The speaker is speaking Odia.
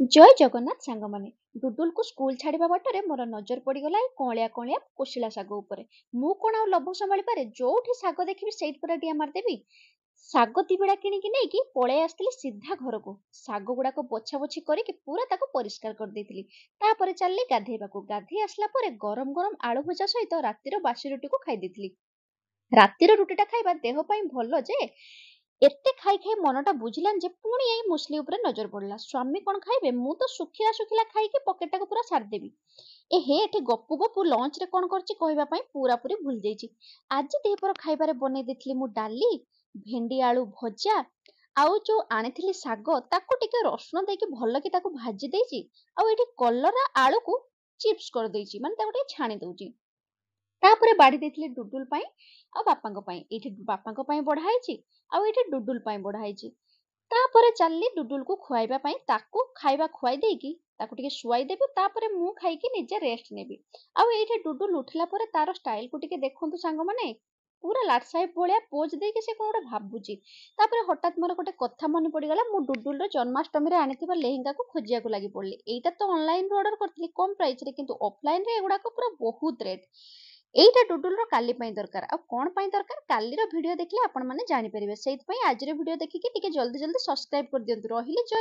ଜୟ ଜଗନ୍ନାଥ ସାଙ୍ଗମାନେ। ଡୁଡୁଲକୁ ସ୍କୁଲ ଛାଡିବା ବାଟରେ ମୋର ନଜର ପଡିଗଲା ଏଇ କଅଁଳିଆ କଅଁଳିଆ କୋଶିଳା ଶାଗ ଉପରେ। ମୁଁ କଣ ଆଉ ଲୋଭ ସମ୍ଭାଳି ପାରେ, ଯୋଉଠି ଶାଗ ଦେଖିବି ସେଇଠି ପୁରା ଡିଆ ମାରିଦେବି। ଶାଗ ଦିବିଡା କିଣିକି ନେଇକି ପଳେଇ ଆସିଥିଲି ସିଧା ଘରକୁ। ଶାଗ ଗୁଡାକ ବଛା ବଛି କରିକି ପୁରା ତାକୁ ପରିଷ୍କାର କରିଦେଇଥିଲି। ତାପରେ ଚାଲିଲି ଗାଧେଇବାକୁ। ଗାଧେଇ ଆସିଲା ପରେ ଗରମ ଗରମ ଆଳୁ ଭଜା ସହିତ ରାତିର ବାସି ରୁଟିକୁ ଖାଇ ଦେଇଥିଲି। ରାତିର ରୁଟିଟା ଖାଇବା ଦେହ ପାଇଁ ଭଲ ଯେ, ଏତେ ଖାଇ ଖାଇ ମନଟା ବୁଝିଲାନି ଯେ ପୁଣି ଏଇ ମୁସଲି ଉପରେ ନଜର ପଡିଲା। ସ୍ୱାମୀ କଣ ଖାଇବେ, ମୁଁ ତ ଶୁଖିଲା ଶୁଖିଲା ଖାଇକି ପକେଟଟାକୁ ପୁରା ସାରିଦେବି। ଏଠି ଗପୁ ଗପୁ ଲଞ୍ଚରେ କଣ କରିଛି କହିବା ପାଇଁ ପୁରାପୁରି ଭୁଲି ଯାଇଛି। ଆଜି ଦିପହର ଖାଇବାରେ ବନେଇ ଦେଇଥିଲି ମୁଁ ଡାଲି, ଭେଣ୍ଡି ଆଳୁ ଭଜା, ଆଉ ଯୋଉ ଆଣିଥିଲି ଶାଗ ତାକୁ ଟିକେ ରସୁଣ ଦେଇକି ଭଲକି ତାକୁ ଭାଜି ଦେଇଛି। ଆଉ ଏଠି କଲରା ଆଳୁକୁ ଚିପ୍ସ କରିଦେଇଛି, ମାନେ ତାକୁ ଟିକେ ଛାଣି ଦଉଛି। ତାପରେ ବାଢି ଦେଇଥିଲି ଡୁଡୁଲ ପାଇଁ ଆଉ ବାପାଙ୍କ ପାଇଁ। ଏଇଠି ବାପାଙ୍କ ପାଇଁ ବଢା ହେଇଛି, ଆଉ ଏଇଠି ଡୁଡୁଲ ପାଇଁ ବଢା ହେଇଛି। ତାପରେ ଚାଲିଲି ଡୁଡୁଲକୁ ଖୁଆଇବା ପାଇଁ। ତାକୁ ଖାଇବା ଖୁଆଇ ଦେଇକି ତାକୁ ଟିକେ ଶୁଆଇ ଦେବି, ତାପରେ ମୁଁ ଖାଇକି ନିଜେ ରେଷ୍ଟ ନେବି। ଆଉ ଏଇଠି ଡୁଡୁଲ ଉଠିଲା ପରେ ତାର ଷ୍ଟାଇଲକୁ ଟିକେ ଦେଖନ୍ତୁ ସାଙ୍ଗମାନେ। ପୁରା ଲାଟ ସାହେବ ଭଳିଆ ପୋଜ ଦେଇକି ସେ କଣ ଗୋଟେ ଭାବୁଛି। ତାପରେ ହଠାତ୍ ମୋର ଗୋଟେ କଥା ମନେ ପଡିଗଲା, ମୁଁ ଡୁଡୁଲର ଜନ୍ମାଷ୍ଟମୀରେ ଆଣିଥିବା ଲେହେଙ୍ଗାକୁ ଖୋଜିବାକୁ ଲାଗି ପଡିଲି। ଏଇଟା ତ ଅନଲାଇନରୁ ଅର୍ଡର କରିଥିଲି କମ ପ୍ରାଇସରେ, କିନ୍ତୁ ଅଫଲାଇନରେ ଏଗୁଡାକ ପୁରା ବହୁତ ରେଟ୍। ଏଇଟା ଡୁଡୁଲର କାଲି ପାଇଁ ଦରକାର। ଆଉ କଣ ପାଇଁ ଦରକାର, କାଲିର ଭିଡିଓ ଦେଖିଲେ ଆପଣ ମାନେ ଜାଣିପାରିବେ। ସେଇଥିପାଇଁ ଆଜିର ଭିଡିଓ ଦେଖିକି ଟିକେ ଜଲ୍ଦି ଜଲ୍ଦି ସବସ୍କ୍ରାଇବ କରିଦିଅନ୍ତୁ। ରହିଲି। ଜୟ